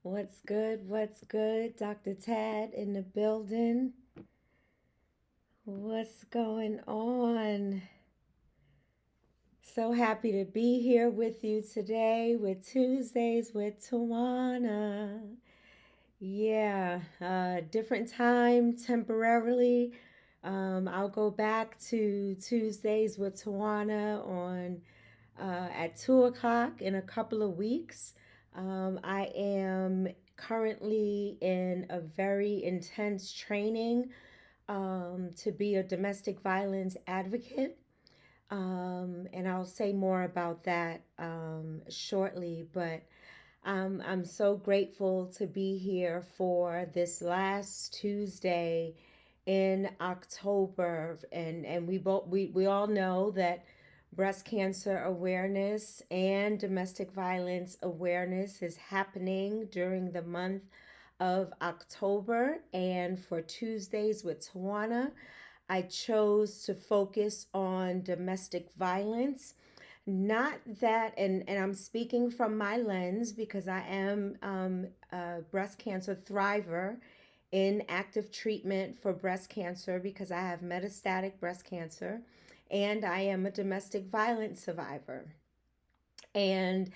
What's good? What's good? Dr. Tad in the building. What's going on? So happy to be here with you today with Tuesdays with Tawana. Yeah, different time temporarily. I'll go back to Tuesdays with Tawana on at 2 o'clock in a couple of weeks. I am currently in a very intense training to be a domestic violence advocate. And I'll say more about that shortly. But I'm so grateful to be here for this last Tuesday in October, and we all know that breast cancer awareness and domestic violence awareness is happening during the month of October. And for Tuesdays with Tawana, I chose to focus on domestic violence. Not that, and I'm speaking from my lens because I am a breast cancer thriver in active treatment for breast cancer because I have metastatic breast cancer and I am a domestic violence survivor. And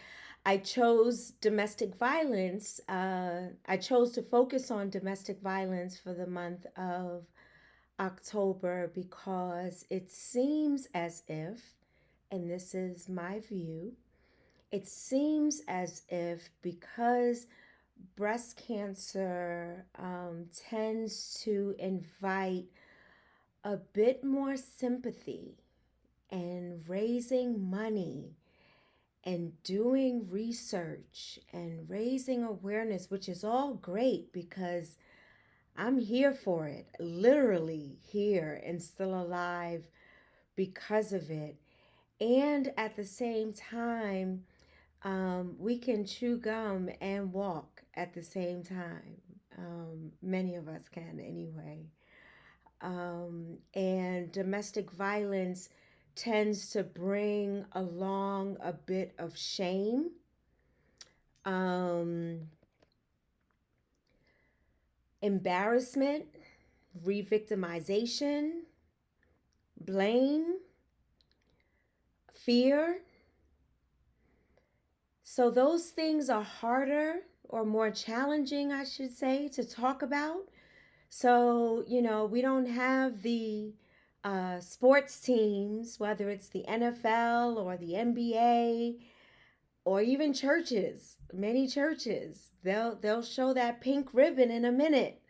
I chose domestic violence. I chose to focus on domestic violence for the month of October because it seems as if, and this is my view, it seems as if because breast cancer tends to invite a bit more sympathy and raising money and doing research and raising awareness, which is all great because I'm here for it, literally here and still alive because of it. And at the same time, we can chew gum and walk at the same time. Many of us can anyway. And domestic violence tends to bring along a bit of shame, um, embarrassment, re victimization, blame, fear. So those things are harder or more challenging, I should say, to talk about. So, we don't have the sports teams, whether it's the NFL or the NBA or even churches, many churches, they'll show that pink ribbon in a minute,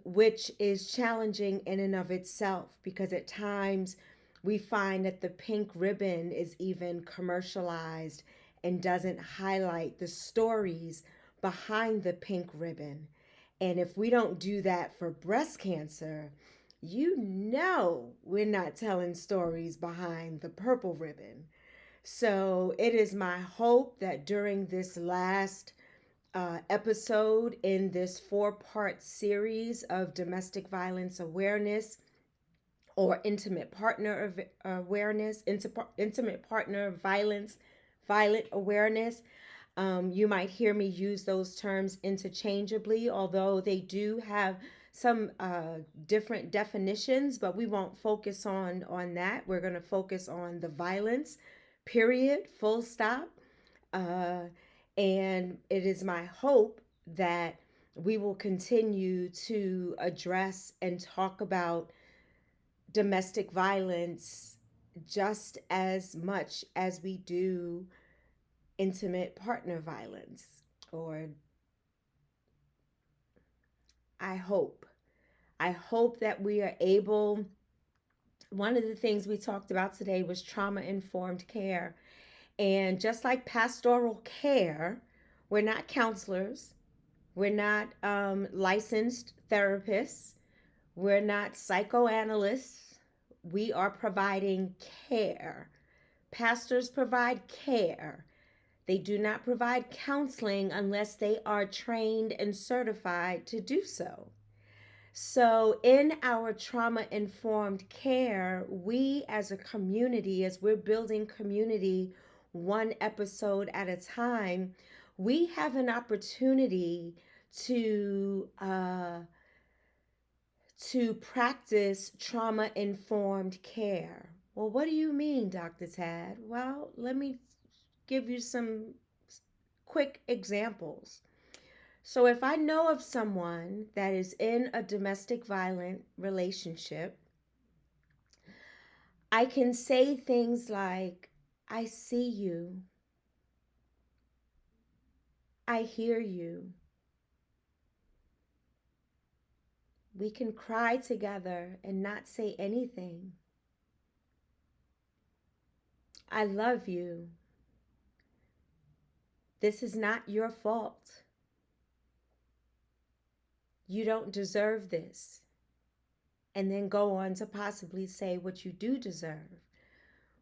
which is challenging in and of itself because at times we find that the pink ribbon is even commercialized and doesn't highlight the stories behind the pink ribbon. And if we don't do that for breast cancer, we're not telling stories behind the purple ribbon. So it is my hope that during this last episode in this four-part series of domestic violence awareness or intimate partner awareness, intimate partner violence, violent awareness. You might hear me use those terms interchangeably, although they do have some different definitions, but we won't focus on that. We're going to focus on the violence, period, full stop. Uh, and it is my hope that we will continue to address and talk about domestic violence just as much as we do intimate partner violence. Or I hope. I hope that we are able. One of the things we talked about today was trauma informed care. And just like pastoral care, we're not counselors, we're not licensed therapists, we're not psychoanalysts. We are providing care. Pastors provide care. They do not provide counseling unless they are trained and certified to do so. So, in our trauma informed care, we as a community, as we're building community one episode at a time, we have an opportunity to uh, to practice trauma informed care. Well, what do you mean, Dr. Tad? Well, let me give you some quick examples. So, if I know of someone that is in a domestic violent relationship, I can say things like, I see you, I hear you. We can cry together and not say anything. I love you. This is not your fault. You don't deserve this. And then go on to possibly say what you do deserve,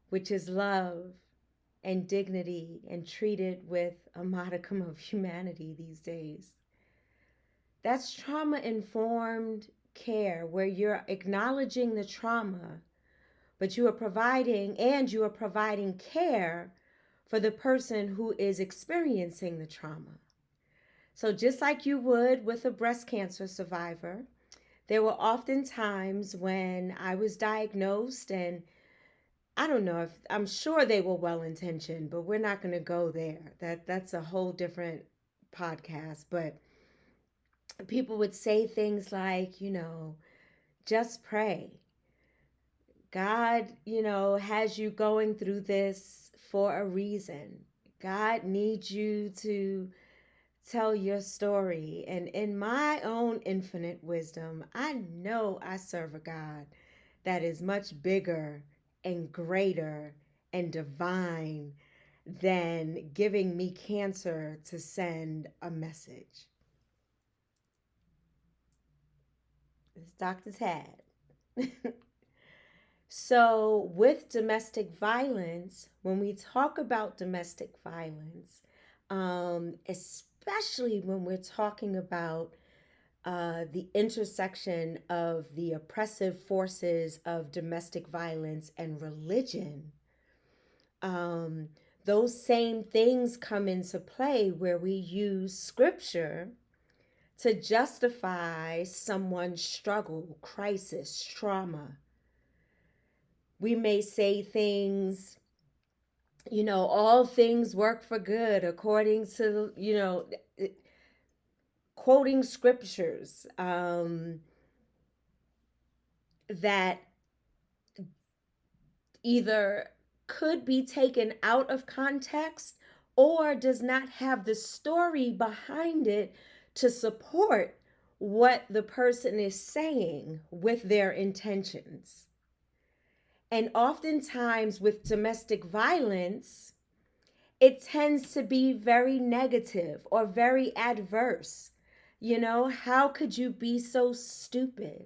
which is love and dignity and treated with a modicum of humanity these days. That's trauma informed care where you're acknowledging the trauma, but you are providing care for the person who is experiencing the trauma. So just like you would with a breast cancer survivor, there were often times when I was diagnosed, and I don't know if I'm sure they were well intentioned, but we're not going to go there. That's a whole different podcast. But people would say things like, just pray. God, has you going through this for a reason. God needs you to tell your story. And in my own infinite wisdom, I know I serve a God that is much bigger and greater and divine than giving me cancer to send a message. It's Dr. Tad. So, with domestic violence, when we talk about domestic violence, especially when we're talking about the intersection of the oppressive forces of domestic violence and religion, um, those same things come into play where we use scripture to justify someone's struggle, crisis, trauma. We may say things, all things work for good according to, quoting scriptures that either could be taken out of context or does not have the story behind it to support what the person is saying with their intentions. And oftentimes with domestic violence, it tends to be very negative or very adverse. How could you be so stupid?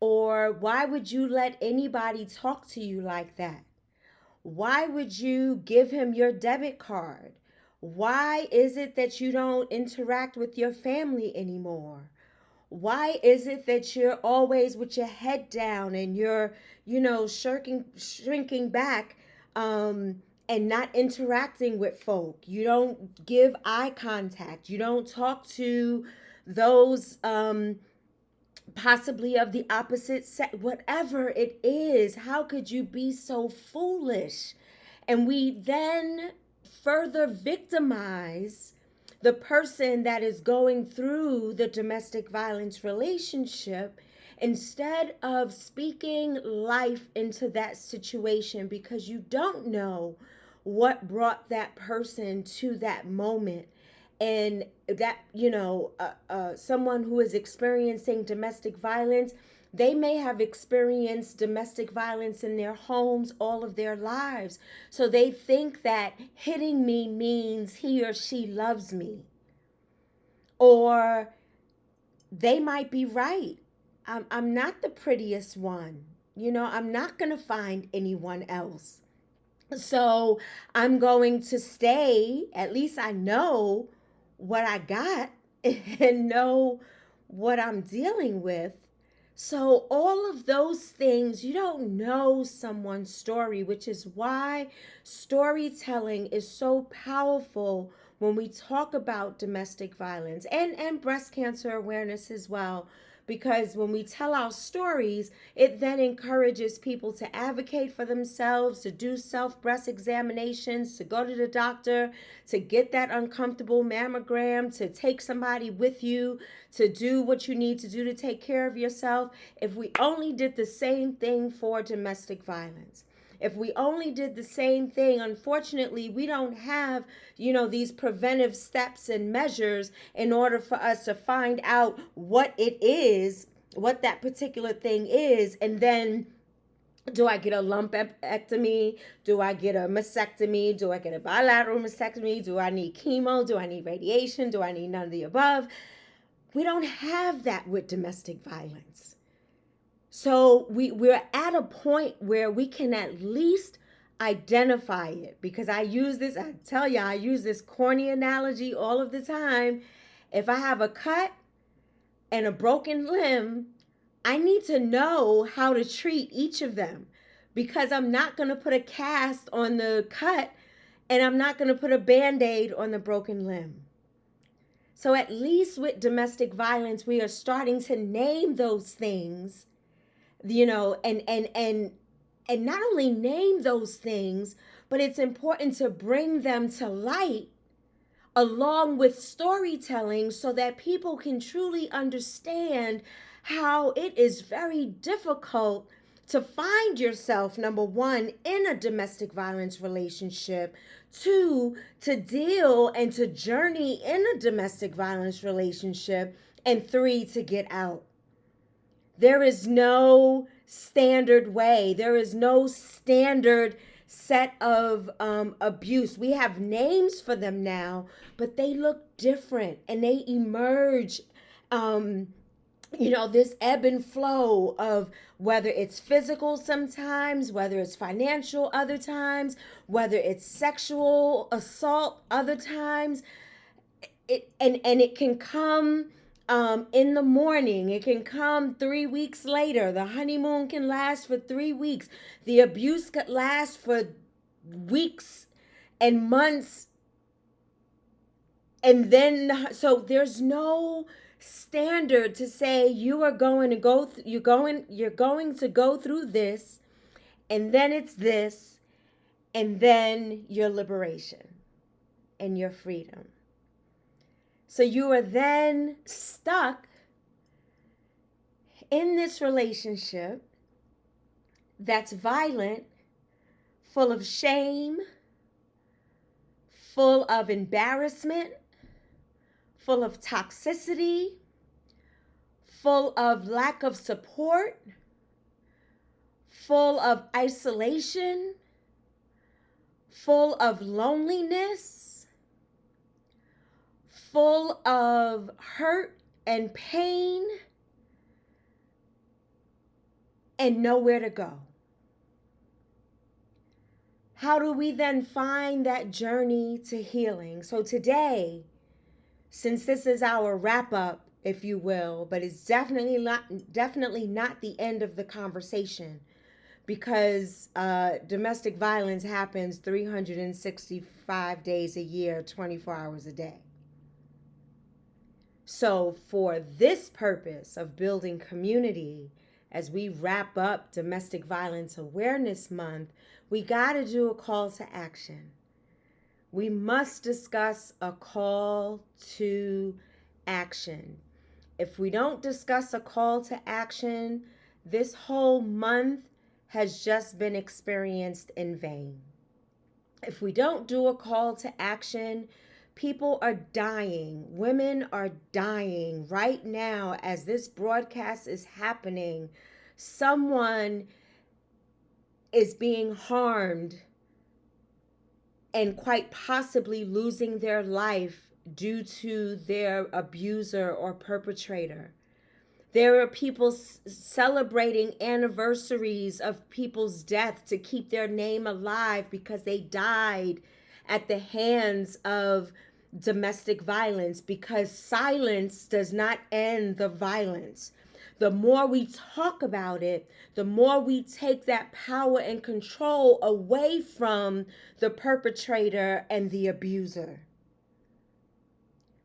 Or why would you let anybody talk to you like that? Why would you give him your debit card? Why is it that you don't interact with your family anymore? Why is it that you're always with your head down and you're, shrinking back and not interacting with folk? You don't give eye contact. You don't talk to those possibly of the opposite sex, whatever it is. How could you be so foolish? And we then further victimize the person that is going through the domestic violence relationship instead of speaking life into that situation, because you don't know what brought that person to that moment. And that, someone who is experiencing domestic violence, they may have experienced domestic violence in their homes all of their lives. So they think that hitting me means he or she loves me. Or they might be right. I'm not the prettiest one. I'm not going to find anyone else. So I'm going to stay. At least I know what I got and know what I'm dealing with. So, all of those things, you don't know someone's story, which is why storytelling is so powerful when we talk about domestic violence and breast cancer awareness as well. Because when we tell our stories, it then encourages people to advocate for themselves, to do self breast examinations, to go to the doctor, to get that uncomfortable mammogram, to take somebody with you, to do what you need to do to take care of yourself. If we only did the same thing for domestic violence, if we only did the same thing, unfortunately, we don't have, these preventive steps and measures in order for us to find out what it is, what that particular thing is, and then do I get a lumpectomy? Do I get a mastectomy? Do I get a bilateral mastectomy? Do I need chemo? Do I need radiation? Do I need none of the above? We don't have that with domestic violence. So we're at a point where we can at least identify it, because I use this corny analogy all of the time. If I have a cut and a broken limb, I need to know how to treat each of them, because I'm not going to put a cast on the cut and I'm not going to put a Band-Aid on the broken limb. So at least with domestic violence, we are starting to name those things, and not only name those things, but it's important to bring them to light along with storytelling so that people can truly understand how it is very difficult to find yourself, number one, in a domestic violence relationship, two, to deal and to journey in a domestic violence relationship, and three, to get out. There is no standard way. There is no standard set of abuse. We have names for them now, but they look different and they emerge. This ebb and flow of whether it's physical sometimes, whether it's financial other times, whether it's sexual assault other times. It can come in the morning. It can come 3 weeks later. The honeymoon can last for 3 weeks. The abuse could last for weeks and months. And then, so there's no standard to say you're going to go through this, and then it's this, and then your liberation and your freedom. So you are then stuck in this relationship that's violent, full of shame, full of embarrassment, full of toxicity, full of lack of support, full of isolation, full of loneliness, full of hurt and pain, and nowhere to go. How do we then find that journey to healing? So today, since this is our wrap up, if you will, but it's definitely not the end of the conversation, because domestic violence happens 365 days a year, 24 hours a day. So for this purpose of building community, as we wrap up Domestic Violence Awareness Month, we got to do a call to action. We must discuss a call to action. If we don't discuss a call to action, this whole month has just been experienced in vain. If we don't do a call to action, people are dying. Women are dying right now as this broadcast is happening. Someone is being harmed and quite possibly losing their life due to their abuser or perpetrator. There are people celebrating anniversaries of people's death to keep their name alive because they died at the hands of domestic violence, because silence does not end the violence. The more we talk about it, the more we take that power and control away from the perpetrator and the abuser.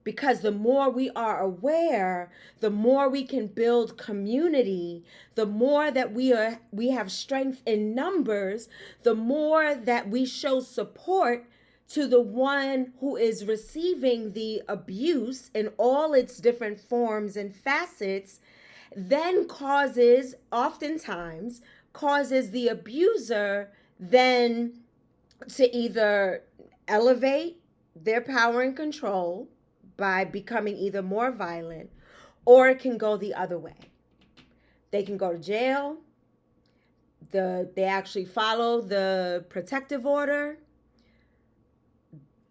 Because the more we are aware, the more we can build community, the more that we have strength in numbers, the more that we show support to the one who is receiving the abuse in all its different forms and facets, then oftentimes causes the abuser then to either elevate their power and control by becoming either more violent, or it can go the other way. They can go to jail. They actually follow the protective order.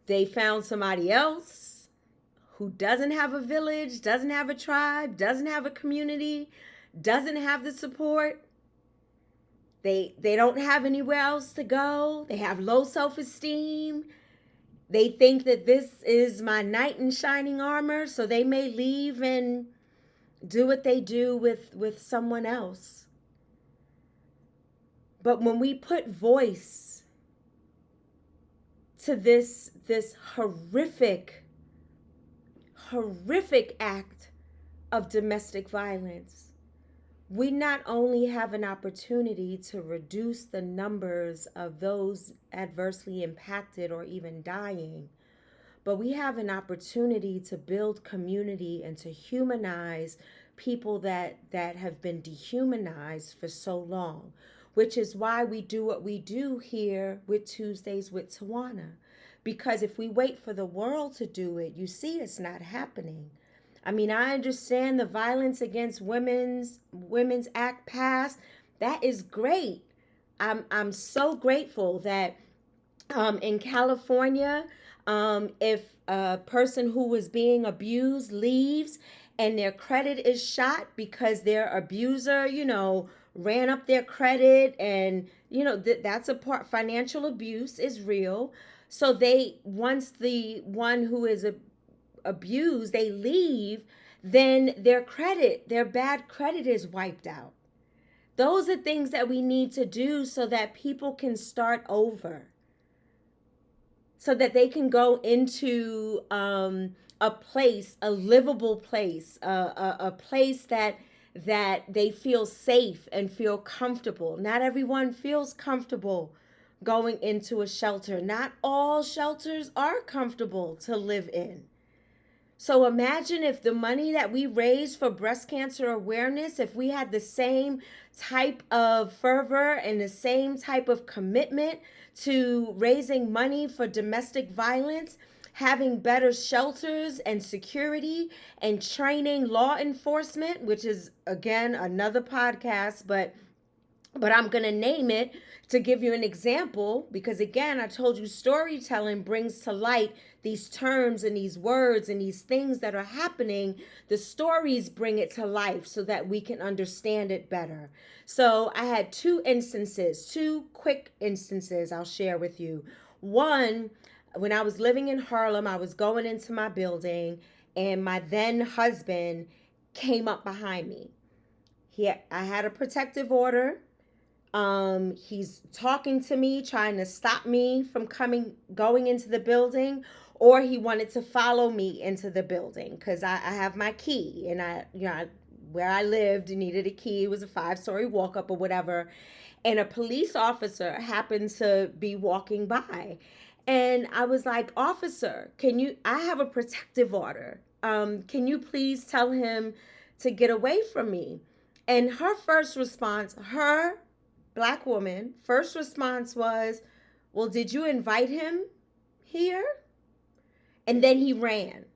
They found somebody else who doesn't have a village, doesn't have a tribe, doesn't have a community, doesn't have the support. They don't have anywhere else to go. They have low self-esteem. They think that this is my knight in shining armor, so they may leave and do what they do with someone else. But when we put voice to this horrific act of domestic violence, we not only have an opportunity to reduce the numbers of those adversely impacted or even dying, but we have an opportunity to build community and to humanize people that have been dehumanized for so long, which is why we do what we do here with Tuesdays with Tawana. Because if we wait for the world to do it, you see it's not happening. I mean, I understand the Violence Against Women's Act passed. That is great. I'm so grateful that in California, if a person who was being abused leaves and their credit is shot because their abuser, ran up their credit, and that's a part. Financial abuse is real. So once the one who is abused, they leave, then their bad credit is wiped out. Those are things that we need to do so that people can start over, so that they can go into a place, a livable place, a place that they feel safe and feel comfortable. Not everyone feels comfortable going into a shelter. Not all shelters are comfortable to live in. So imagine if the money that we raise for breast cancer awareness, if we had the same type of fervor and the same type of commitment to raising money for domestic violence, having better shelters and security, and training law enforcement, which is, again, another podcast, but I'm going to name it to give you an example, because again, I told you storytelling brings to light these terms and these words and these things that are happening. The stories bring it to life so that we can understand it better. So I had two quick instances I'll share with you. One, when I was living in Harlem, I was going into my building and my then husband came up behind me. I had a protective order. He's talking to me, trying to stop me from going into the building, or he wanted to follow me into the building because I have my key, and where I lived, needed a key. It was a 5-story walk up or whatever. And a police officer happened to be walking by. And I was like, "Officer, I have a protective order. Can you please tell him to get away from me?" And her first response, Black woman, first response was, "Well, did you invite him here?" And then he ran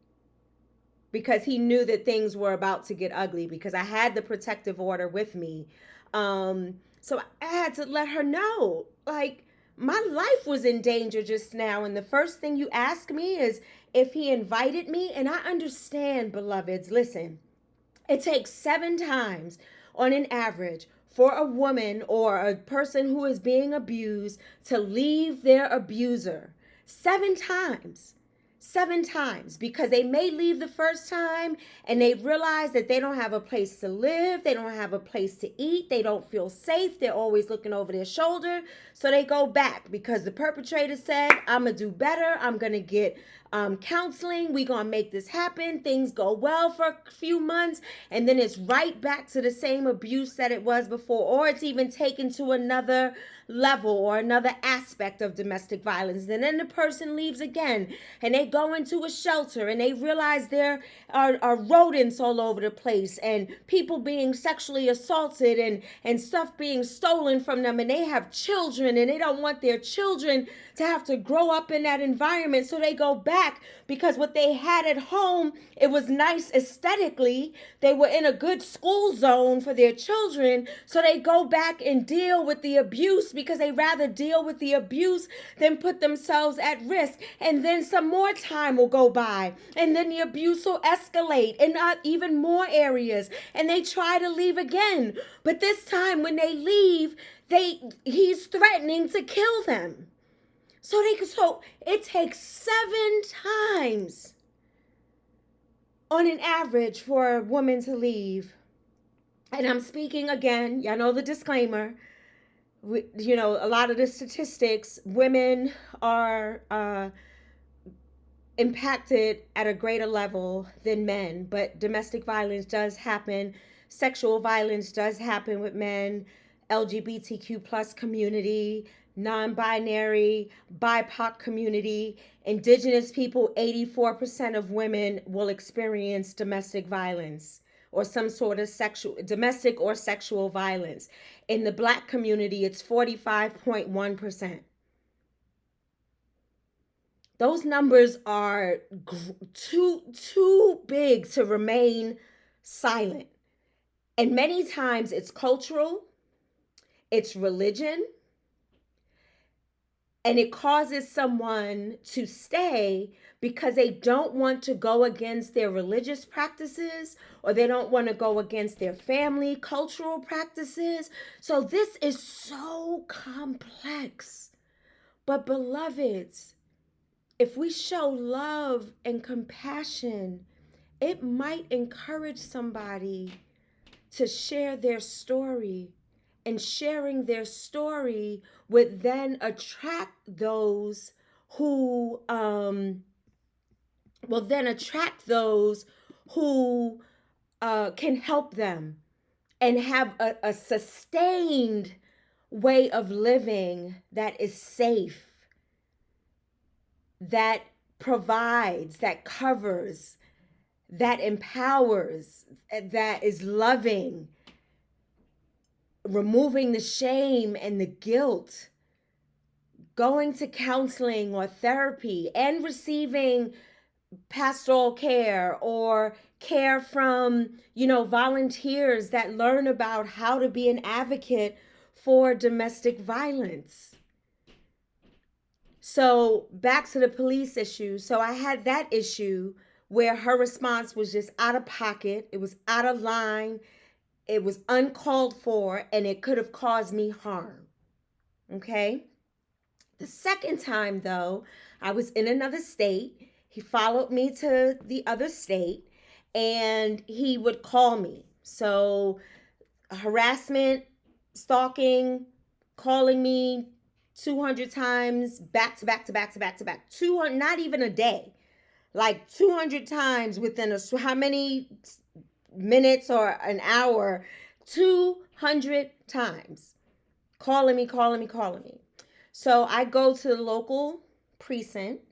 because he knew that things were about to get ugly, because I had the protective order with me. So I had to let her know, like, my life was in danger just now. And the first thing you ask me is if he invited me. And I understand, beloveds, listen, it takes 7 times on an average for a woman or a person who is being abused to leave their abuser. 7 times. 7 times, because they may leave the first time and they realize that they don't have a place to live, they don't have a place to eat, they don't feel safe, they're always looking over their shoulder, so they go back because the perpetrator said, "I'm gonna do better, I'm gonna get counseling. We're going to make this happen. Things go well for a few months, and then it's right back to the same abuse that it was before, or it's even taken to another level or another aspect of domestic violence. And then the person leaves again, and they go into a shelter, and they realize there are rodents all over the place, and people being sexually assaulted, and stuff being stolen from them, and they have children, and they don't want their children to have to grow up in that environment. So they go back because what they had at home, it was nice aesthetically. They were in a good school zone for their children. So they go back and deal with the abuse because they rather deal with the abuse than put themselves at risk. And then some more time will go by, and then the abuse will escalate in even more areas, and they try to leave again. But this time when they leave, he's threatening to kill them. So it takes 7 times on an average for a woman to leave. And I'm speaking again, y'all know the disclaimer. A lot of the statistics, women are impacted at a greater level than men, but domestic violence does happen. Sexual violence does happen with men, LGBTQ plus community, non-binary, BIPOC community, indigenous people. 84% of women will experience domestic violence or some sort of domestic or sexual violence. In the Black community, it's 45.1%. Those numbers are too big to remain silent. And many times it's cultural, it's religion, and it causes someone to stay because they don't want to go against their religious practices, or they don't want to go against their family cultural practices. So this is so complex. But beloveds, if we show love and compassion, it might encourage somebody to share their story. And sharing their story would then attract those who can help them and have a sustained way of living that is safe, that provides, that covers, that empowers, that is loving, removing the shame and the guilt, going to counseling or therapy, and receiving pastoral care or care from, volunteers that learn about how to be an advocate for domestic violence. So back to the police issue. So I had that issue where her response was just out of pocket. It was out of line. It was uncalled for, and it could have caused me harm. Okay? The second time, though, I was in another state. He followed me to the other state, and he would call me. So harassment, stalking, calling me 200 times back to back to back to back to back. 200, not even a day. Like 200 times within how many minutes or an hour? 200 times. Calling me. So I go to the local precinct,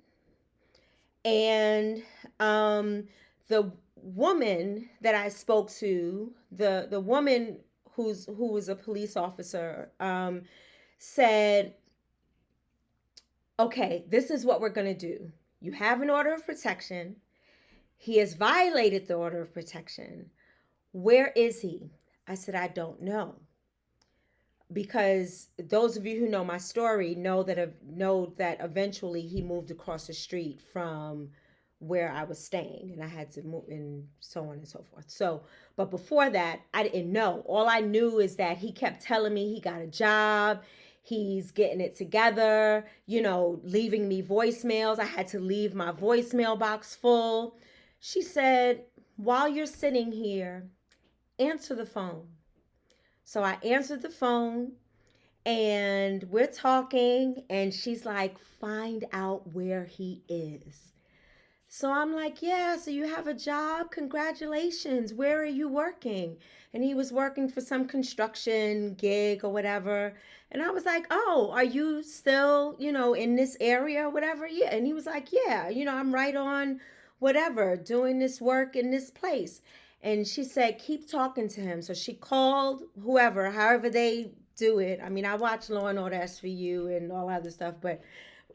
and the woman that I spoke to, the woman who was a police officer, said, okay, this is what we're going to do. You have an order of protection. He has violated the order of protection. Where is he? I said, I don't know. Because those of you who know my story know that eventually he moved across the street from where I was staying, and I had to move, and so on and so forth. So, but before that, I didn't know. All I knew is that he kept telling me he got a job, he's getting it together, leaving me voicemails. I had to leave my voicemail box full. She said, while you're sitting here, answer the phone. So I answered the phone, and we're talking, and she's like, find out where he is. So I'm like, yeah, so you have a job? Congratulations. Where are you working? And he was working for some construction gig or whatever. And I was like, oh, are you still, in this area or whatever? Yeah. And he was like, yeah, I'm right on whatever, doing this work in this place. And she said, keep talking to him. So she called whoever, however they do it. I mean, I watch Law and Order SVU and all other stuff, but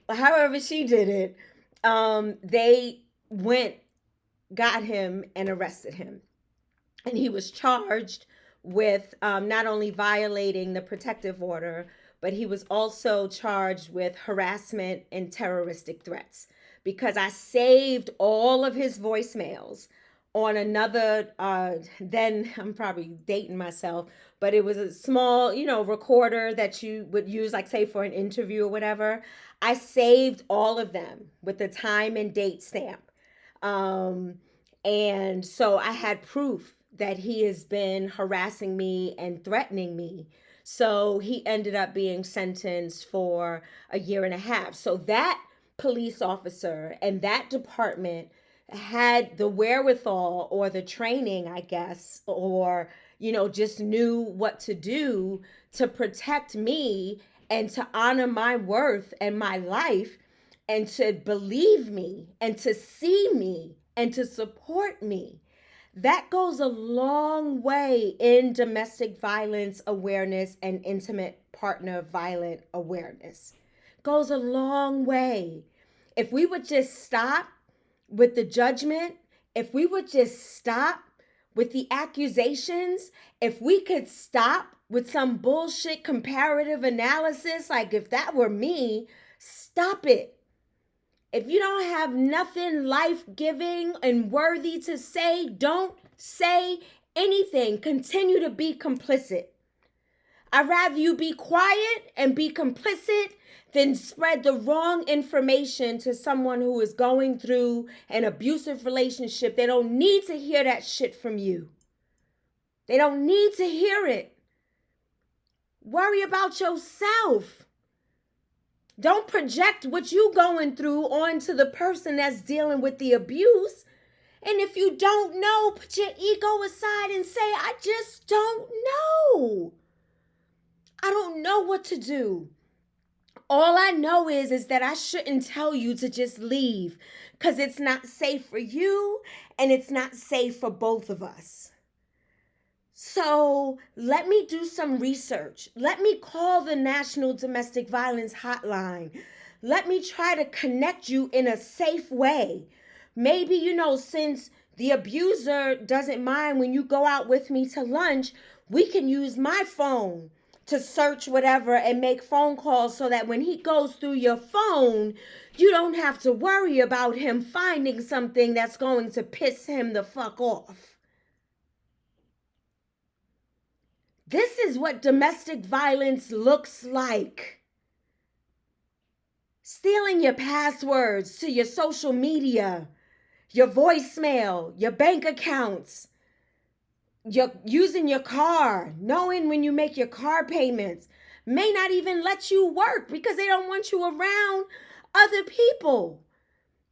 however she did it, they went, got him, and arrested him. And he was charged with not only violating the protective order, but he was also charged with harassment and terroristic threats because I saved all of his voicemails on another, then I'm probably dating myself, but it was a small, recorder that you would use, like, say, for an interview or whatever. I saved all of them with the time and date stamp. Um, and so I had proof that he has been harassing me and threatening me. So he ended up being sentenced for a year and a half. So that police officer and that department had the wherewithal or the training, I guess, or, just knew what to do to protect me and to honor my worth and my life and to believe me and to see me and to support me. That goes a long way in domestic violence awareness and intimate partner violent awareness. Goes a long way. If we would just stop with the judgment, if we would just stop with the accusations, if we could stop with some bullshit comparative analysis, like if that were me, stop it. If you don't have nothing life-giving and worthy to say, don't say anything. Continue to be complicit. I'd rather you be quiet and be complicit than spread the wrong information to someone who is going through an abusive relationship. They don't need to hear that shit from you. They don't need to hear it. Worry about yourself. Don't project what you going through onto the person that's dealing with the abuse. And if you don't know, put your ego aside and say, I just don't know. I don't know what to do. All I know is that I shouldn't tell you to just leave because it's not safe for you and it's not safe for both of us. So let me do some research. Let me call the National Domestic Violence Hotline. Let me try to connect you in a safe way. Maybe, since the abuser doesn't mind when you go out with me to lunch, we can use my phone to search whatever and make phone calls so that when he goes through your phone, you don't have to worry about him finding something that's going to piss him the fuck off. This is what domestic violence looks like. Stealing your passwords to your social media, your voicemail, your bank accounts, you're using your car, knowing when you make your car payments, may not even let you work because they don't want you around other people.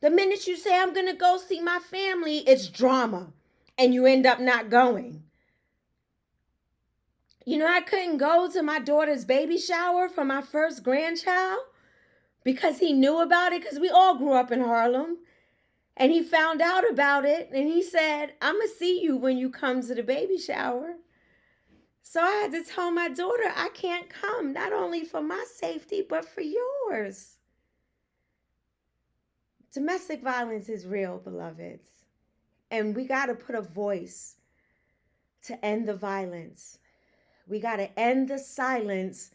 The minute you say, I'm going to go see my family, it's drama, and you end up not going. I couldn't go to my daughter's baby shower for my first grandchild because he knew about it, because we all grew up in Harlem. And he found out about it and he said, I'm going to see you when you come to the baby shower. So I had to tell my daughter, I can't come, not only for my safety, but for yours. Domestic violence is real, beloveds. And we got to put a voice to end the violence. We got to end the silence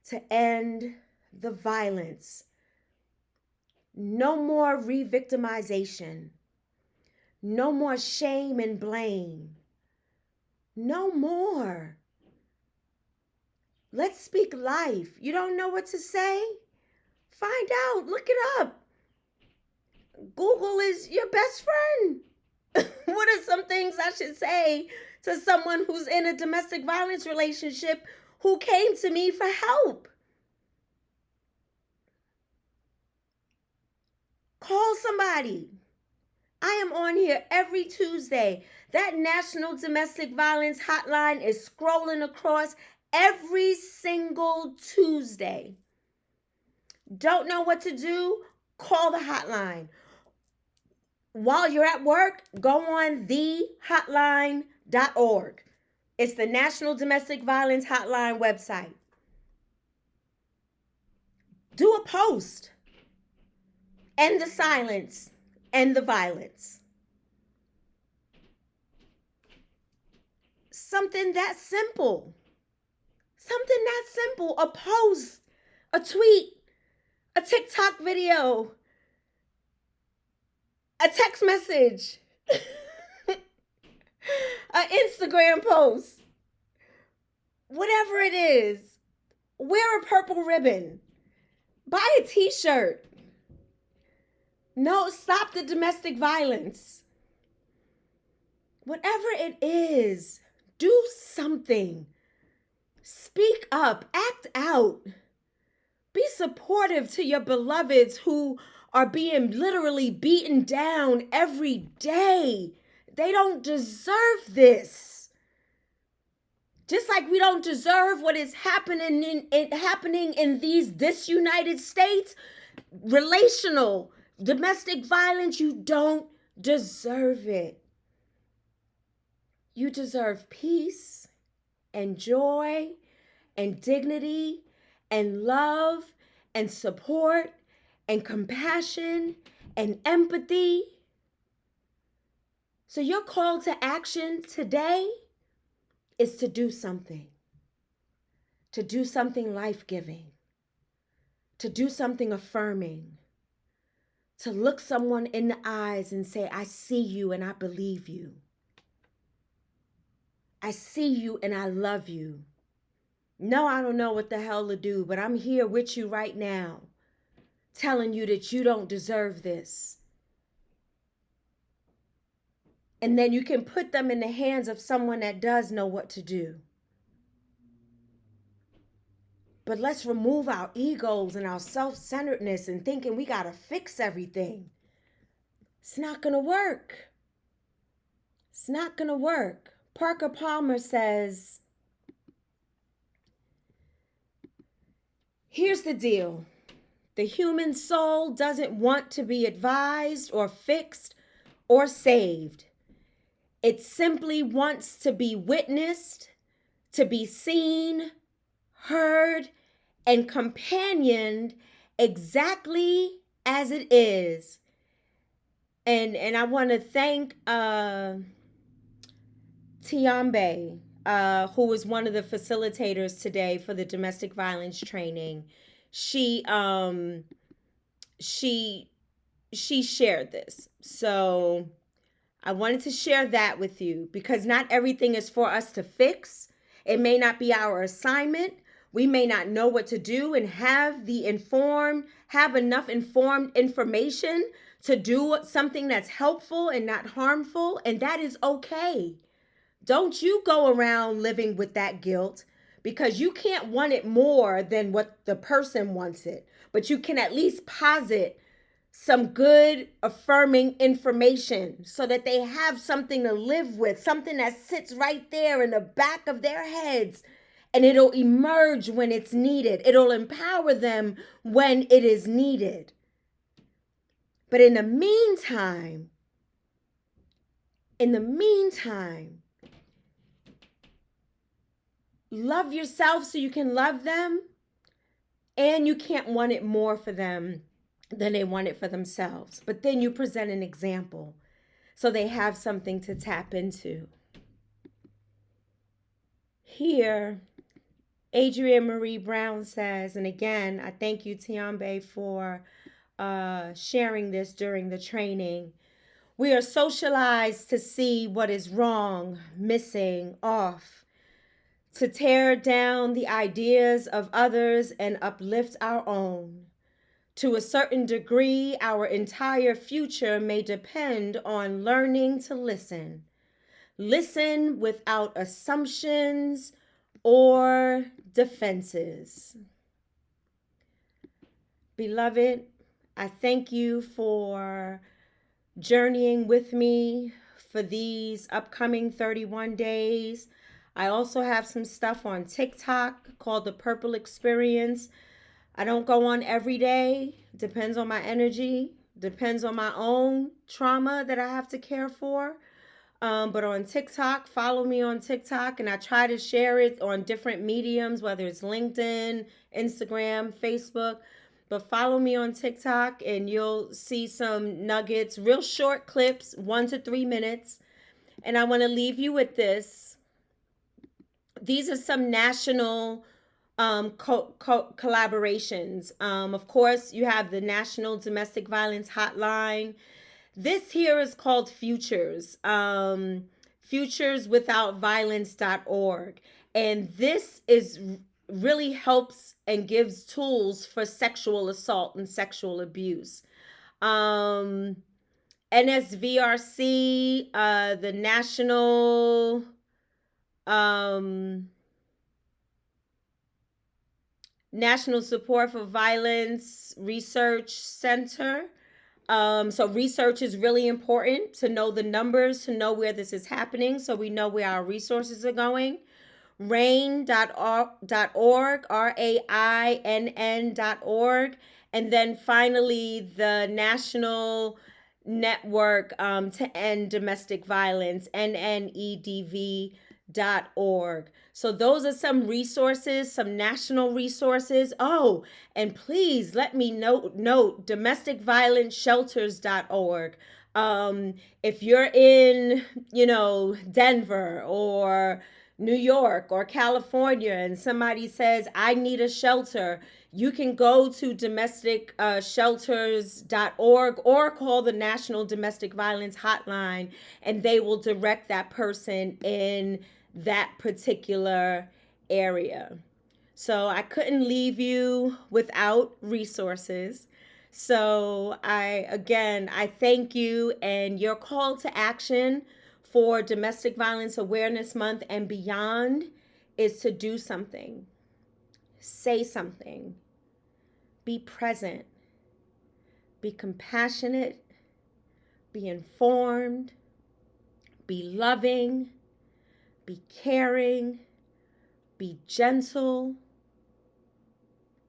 to end the violence. No more re-victimization. No more shame and blame. No more. Let's speak life. You don't know what to say? Find out. Look it up. Google is your best friend. What are some things I should say to someone who's in a domestic violence relationship who came to me for help? Call somebody. I am on here every Tuesday. That National Domestic Violence Hotline is scrolling across every single Tuesday. Don't know what to do? Call the hotline. While you're at work, go on thehotline.org. It's the National Domestic Violence Hotline website. Do a post. End the silence. End the violence. Something that simple. Something that simple. A post, a tweet, a TikTok video, a text message, an Instagram post. Whatever it is, wear a purple ribbon. Buy a t-shirt. No, stop the domestic violence. Whatever it is, do something. Speak up, act out. Be supportive to your beloveds who are being literally beaten down every day. They don't deserve this. Just like we don't deserve what is happening in these disunited states, relational, domestic violence, you don't deserve it. You deserve peace and joy and dignity and love and support and compassion and empathy. So your call to action today is to do something life-giving, to do something affirming, to look someone in the eyes and say, I see you and I believe you. I see you and I love you. No, I don't know what the hell to do, but I'm here with you right now, telling you that you don't deserve this. And then you can put them in the hands of someone that does know what to do. But let's remove our egos and our self-centeredness and thinking we got to fix everything. It's not going to work. It's not going to work. Parker Palmer says, here's the deal. The human soul doesn't want to be advised or fixed or saved. It simply wants to be witnessed, to be seen, heard, and companioned exactly as it is. And I want to thank Tiambe, who was one of the facilitators today for the domestic violence training. She shared this. So I wanted to share that with you because not everything is for us to fix. It may not be our assignment. We may not know what to do and have enough informed information to do something that's helpful and not harmful, and that is okay. Don't you go around living with that guilt because you can't want it more than what the person wants it, but you can at least posit some good affirming information so that they have something to live with, something that sits right there in the back of their heads, and it'll emerge when it's needed. It'll empower them when it is needed. But in the meantime, love yourself so you can love them, and you can't want it more for them than they want it for themselves. But then you present an example so they have something to tap into. Here, Adrienne Marie Brown says, and again, I thank you, Tiambe, for sharing this during the training. We are socialized to see what is wrong, missing, off, to tear down the ideas of others and uplift our own. To a certain degree, our entire future may depend on learning to listen. Listen without assumptions or defenses. Beloved, I thank you for journeying with me for these upcoming 31 days. I also have some stuff on TikTok called the Purple Experience. I don't go on every day, depends on my energy, depends on my own trauma that I have to care for. But on TikTok, follow me on TikTok, and I try to share it on different mediums, whether it's LinkedIn, Instagram, Facebook. But follow me on TikTok, and you'll see some nuggets, real short clips, 1 to 3 minutes. And I want to leave you with this. These are some national collaborations. Of course, you have the National Domestic Violence Hotline. This here is called Futures, futureswithoutviolence.org. And this is really helps and gives tools for sexual assault and sexual abuse. NSVRC, the National Support for Violence Research Center. So research is really important to know the numbers, to know where this is happening, so we know where our resources are going. RAINN.org, RAINN.org. And then finally, the National Network to End Domestic Violence, NNEDV.org. So those are some resources, some national resources. Oh, and please let me note domesticviolenceshelters.org. If you're in, Denver or New York or California, and somebody says, I need a shelter, you can go to domesticshelters.org or call the National Domestic Violence Hotline, and they will direct that person in that particular area. So I couldn't leave you without resources. So I thank you, and your call to action for Domestic Violence Awareness Month and beyond is to do something, say something, be present, be compassionate, be informed, be loving, be caring, be gentle,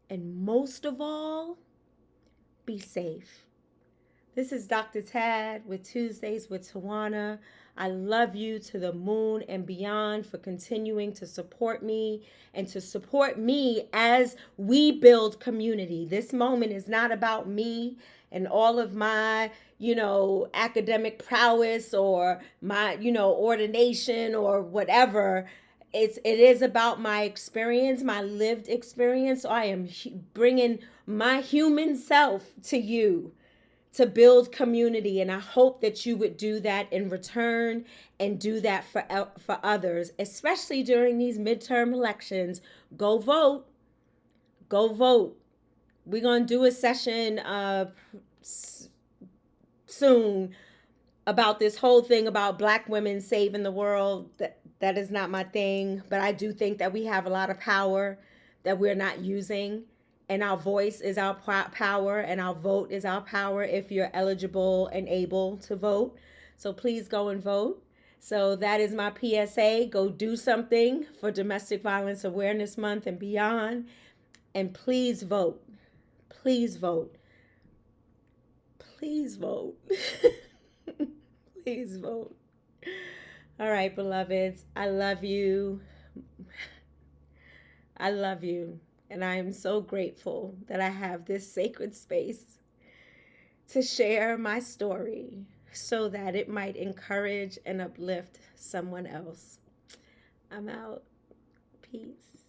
and most of all, be safe. This is Dr. Tad with Tuesdays with Tawana. I love you to the moon and beyond for continuing to support me and to support me as we build community. This moment is not about me and all of my, academic prowess or my, ordination or whatever. It is about my experience, my lived experience. So I am bringing my human self to you to build community, and I hope that you would do that in return and do that for others, especially during these midterm elections. Go vote. Go vote. We're going to do a session soon about this whole thing about Black women saving the world. That is not my thing, but I do think that we have a lot of power that we're not using, and our voice is our power, and our vote is our power if you're eligible and able to vote. So please go and vote. So that is my PSA. Go do something for Domestic Violence Awareness Month and beyond, and please vote. Please vote. Please vote. Please vote. All right, beloveds, I love you. I love you. And I am so grateful that I have this sacred space to share my story so that it might encourage and uplift someone else. I'm out. Peace.